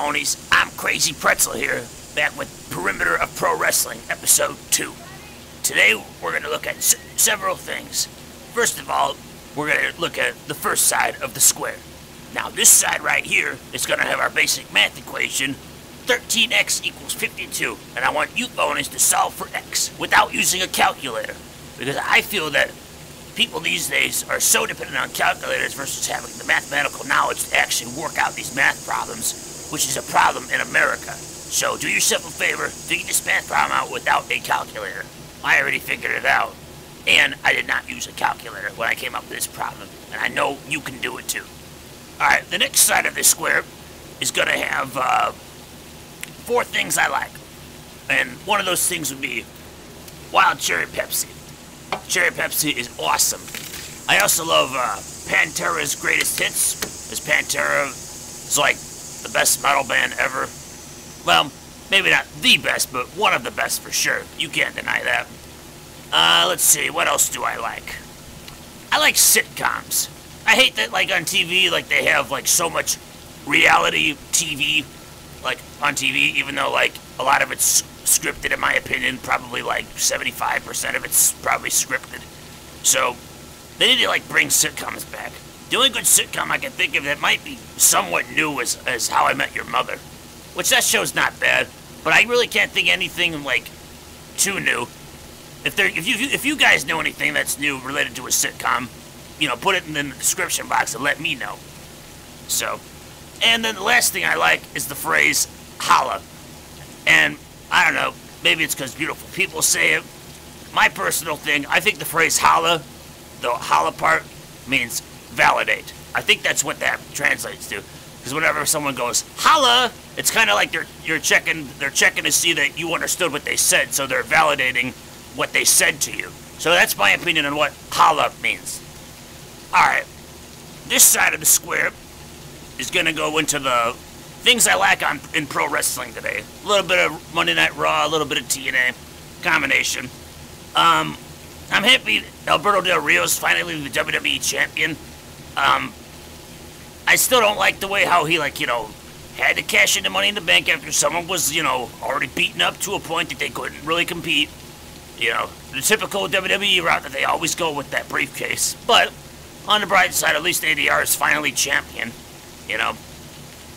phonies. I'm Crazy Pretzel here, back with Perimeter of Pro Wrestling, Episode 2. Today, we're going to look at several things. First of all, we're going to look at the first side of the square. Now, this side right here is going to have our basic math equation, 13x equals 52, and I want you phonies to solve for x without using a calculator, because I feel that people these days are so dependent on calculators versus having the mathematical knowledge to actually work out these math problems, which is a problem in America. So do yourself a favor, figure this math problem out without a calculator. I already figured it out, and I did not use a calculator when I came up with this problem, and I know you can do it too. Alright, the next side of this square is going to have 4 things I like, and one of those things would be Wild Cherry Pepsi. Cherry Pepsi is awesome. I also love Pantera's Greatest Hits, because Pantera is like the best metal band ever. Well, maybe not the best, but one of the best for sure. You can't deny that. Let's see, what else do I like? I like sitcoms. I hate that, like, on TV, like, they have, like, so much reality TV, like, on TV, even though, like, a lot of it's scripted, in my opinion. Probably, like, 75% of it's probably scripted. So, they need to, like, bring sitcoms back. The only good sitcom I can think of that might be somewhat new is How I Met Your Mother. Which, that show's not bad, but I really can't think of anything, like, too new. If you guys know anything that's new related to a sitcom, you know, put it in the description box and let me know. So, and then the last thing I like is the phrase, holla. And, I don't know, maybe it's because beautiful people say it. My personal thing, I think the phrase holla, the holla part, means validate. I think that's what that translates to. Because whenever someone goes, holla, it's kind of like they're checking to see that you understood what they said, so they're validating what they said to you. So that's my opinion on what holla means. Alright, this side of the square is going to go into the things I like in pro wrestling today. A little bit of Monday Night Raw, a little bit of TNA, combination. I'm happy Alberto Del Rio is finally the WWE champion. I still don't like the way how he, like, you know, had to cash into Money in the Bank after someone was, you know, already beaten up to a point that they couldn't really compete. You know, the typical WWE route that they always go with that briefcase. But on the bright side, at least ADR is finally champion, you know.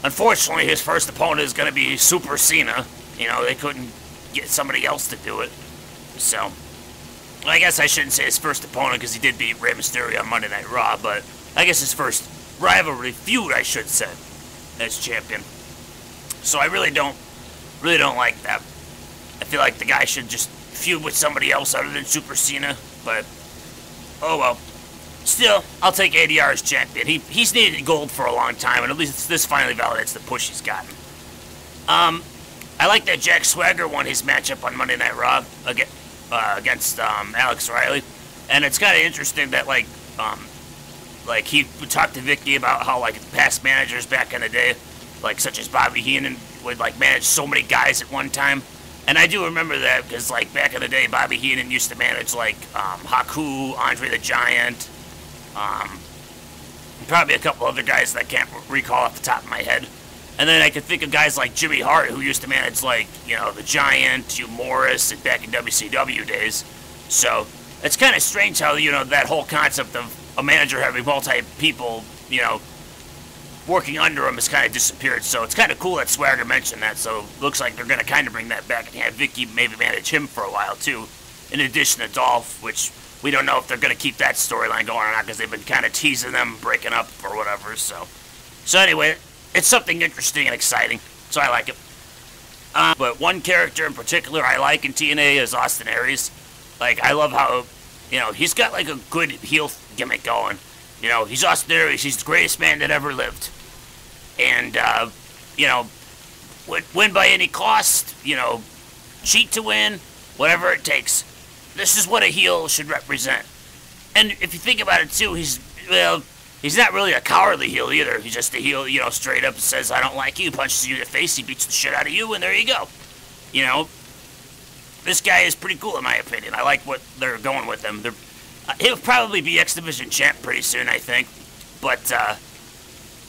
Unfortunately, his first opponent is going to be Super Cena. You know, they couldn't get somebody else to do it. So, I guess I shouldn't say his first opponent because he did beat Rey Mysterio on Monday Night Raw, but I guess his first rivalry feud, I should say, as champion. So I really don't like that. I feel like the guy should just feud with somebody else other than Super Cena, but oh well. Still, I'll take ADR as champion. He's needed gold for a long time, and at least this finally validates the push he's gotten. I like that Jack Swagger won his matchup on Monday Night Raw against Alex Riley, and it's kind of interesting that like he would talk to Vicky about how like past managers back in the day, like such as Bobby Heenan, would like manage so many guys at one time. And I do remember that because, like, back in the day, Bobby Heenan used to manage, like, Haku, Andre the Giant, probably a couple other guys that I can't recall off the top of my head. And then I could think of guys like Jimmy Hart, who used to manage, like, you know, the Giant, Hugh Morris, back in WCW days. So, it's kind of strange how, you know, that whole concept of a manager having multi-people, you know, working under him has kind of disappeared, so it's kind of cool that Swagger mentioned that, so it looks like they're going to kind of bring that back and have Vicky maybe manage him for a while, too, in addition to Dolph, which we don't know if they're going to keep that storyline going or not, because they've been kind of teasing them breaking up or whatever, so anyway, it's something interesting and exciting, so I like it. But one character in particular I like in TNA is Austin Aries. Like, I love how, you know, he's got, like, a good heel gimmick going. You know, he's Austin Aries. He's the greatest man that ever lived. And, you know, win by any cost, you know, cheat to win, whatever it takes. This is what a heel should represent. And if you think about it, too, he's not really a cowardly heel either. He's just a heel, you know, straight up says, I don't like you, punches you in the face, he beats the shit out of you, and there you go. You know, this guy is pretty cool in my opinion. I like what they're going with him. He'll probably be X Division champ pretty soon, I think. But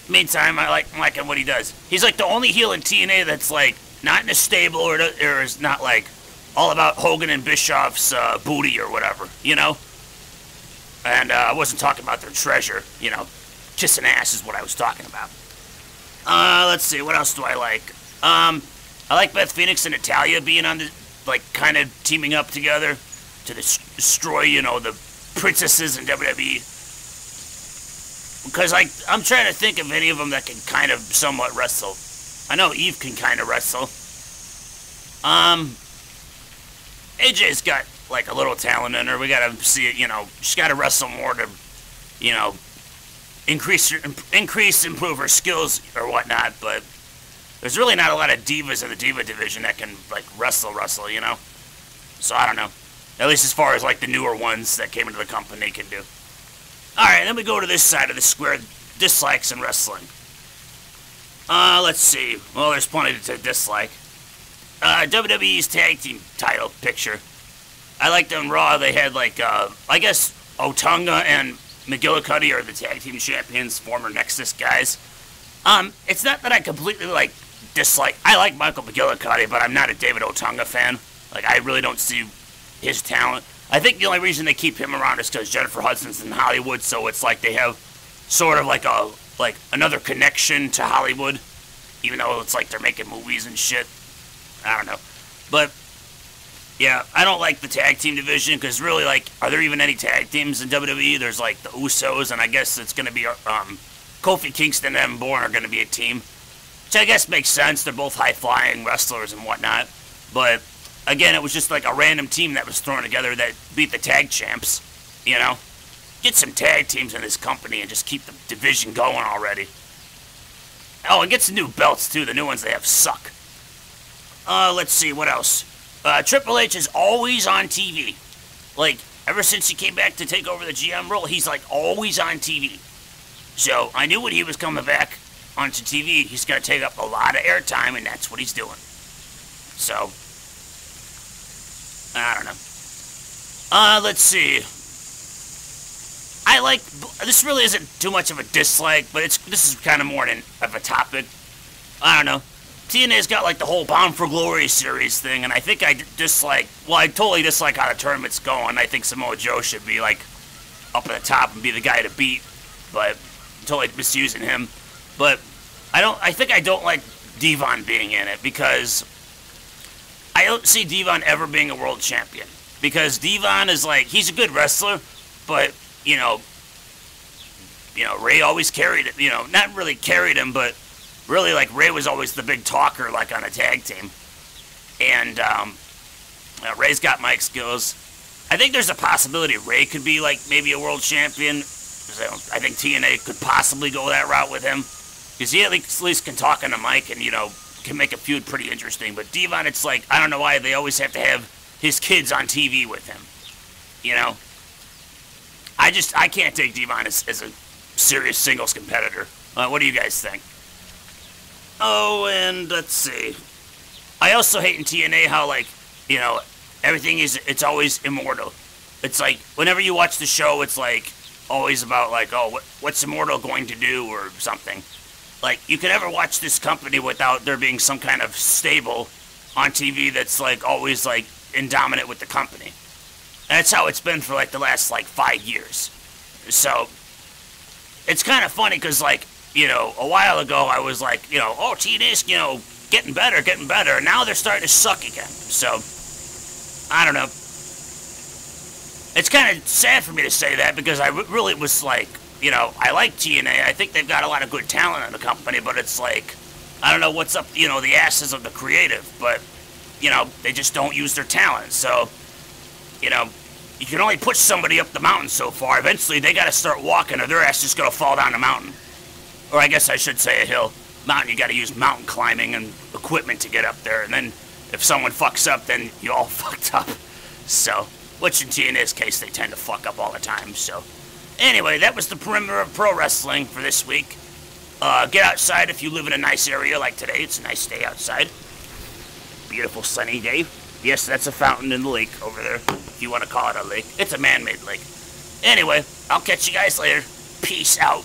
meantime, I'm liking what he does. He's like the only heel in TNA that's like not in a stable or is not like all about Hogan and Bischoff's booty or whatever, you know? And I wasn't talking about their treasure, you know. Kissing ass is what I was talking about. Let's see, what else do I like? I like Beth Phoenix and Natalya being on the, like, kind of teaming up together to destroy, you know, the princesses in WWE. Because I'm trying to think of any of them that can kind of somewhat wrestle. I know Eve can kind of wrestle. AJ's got, like, a little talent in her. We gotta see it, you know, she's gotta wrestle more to, you know, improve her skills or whatnot, but there's really not a lot of divas in the diva division that can, like, wrestle, you know? So, I don't know. At least as far as, like, the newer ones that came into the company can do. Alright, then we go to this side of the square, dislikes in wrestling. Let's see. Well, there's plenty to dislike. WWE's tag team title picture. I liked on Raw, they had, like, I guess Otunga and McGillicuddy are the tag team champions, former Nexus guys. It's not that I completely, like, dislike... I like Michael McGillicuddy, but I'm not a David Otunga fan. Like, I really don't see his talent. I think the only reason they keep him around is because Jennifer Hudson's in Hollywood, so it's like they have sort of like another connection to Hollywood, even though it's like they're making movies and shit. I don't know. But, yeah, I don't like the tag team division, because really, like, are there even any tag teams in WWE? There's, like, the Usos, and I guess it's going to be, Kofi Kingston and Evan Bourne are going to be a team, which I guess makes sense. They're both high-flying wrestlers and whatnot, but... Again, it was just like a random team that was thrown together that beat the tag champs, you know? Get some tag teams in this company and just keep the division going already. Oh, and get some new belts, too. The new ones they have suck. Let's see, what else? Triple H is always on TV. Like, ever since he came back to take over the GM role, he's, like, always on TV. So, I knew when he was coming back onto TV, he's going to take up a lot of airtime, and that's what he's doing. So... I don't know. Let's see. I like... This really isn't too much of a dislike, but this is kind of more of a topic. I don't know. TNA's got, like, the whole Bound for Glory series thing, and I think I dislike... Well, I totally dislike how the tournament's going. I think Samoa Joe should be, like, up at the top and be the guy to beat, but I'm totally misusing him. But I think I don't like Devon being in it, because... I don't see Devon ever being a world champion. Because Devon is like, he's a good wrestler, but, you know, Ray always carried it, you know, not really carried him, but really, like, Ray was always the big talker, like, on a tag team. And, Ray's got mic skills. I think there's a possibility Ray could be, like, maybe a world champion. I think TNA could possibly go that route with him. Because he at least can talk on the mic and, you know, can make a feud pretty interesting. But Devon, it's like, I don't know why they always have to have his kids on TV with him. You know? I can't take Devon as a serious singles competitor. What do you guys think? Oh, and let's see. I also hate in TNA how, like, you know, everything it's always immortal. It's like, whenever you watch the show, it's like, always about, like, oh, what's Immortal going to do, or something. Like, you can never watch this company without there being some kind of stable on TV that's, like, always, like, indominant with the company. And that's how it's been for, like, the last, like, 5 years. So, it's kind of funny, because, like, you know, a while ago, I was like, you know, oh, TNA's, you know, getting better, and now they're starting to suck again. So, I don't know. It's kind of sad for me to say that, because I really was like, you know, I like TNA. I think they've got a lot of good talent in the company, but it's like, I don't know what's up, you know, the asses of the creative, but, you know, they just don't use their talent. So, you know, you can only push somebody up the mountain so far. Eventually, they got to start walking, or their ass is going to fall down the mountain. Or I guess I should say a hill. Mountain, you got to use mountain climbing and equipment to get up there, and then if someone fucks up, then you all fucked up. So, which in TNA's case, they tend to fuck up all the time, so... Anyway, that was the Perimeter of Pro Wrestling for this week. Get outside if you live in a nice area like today. It's a nice day outside. Beautiful sunny day. Yes, that's a fountain in the lake over there, if you want to call it a lake. It's a man-made lake. Anyway, I'll catch you guys later. Peace out.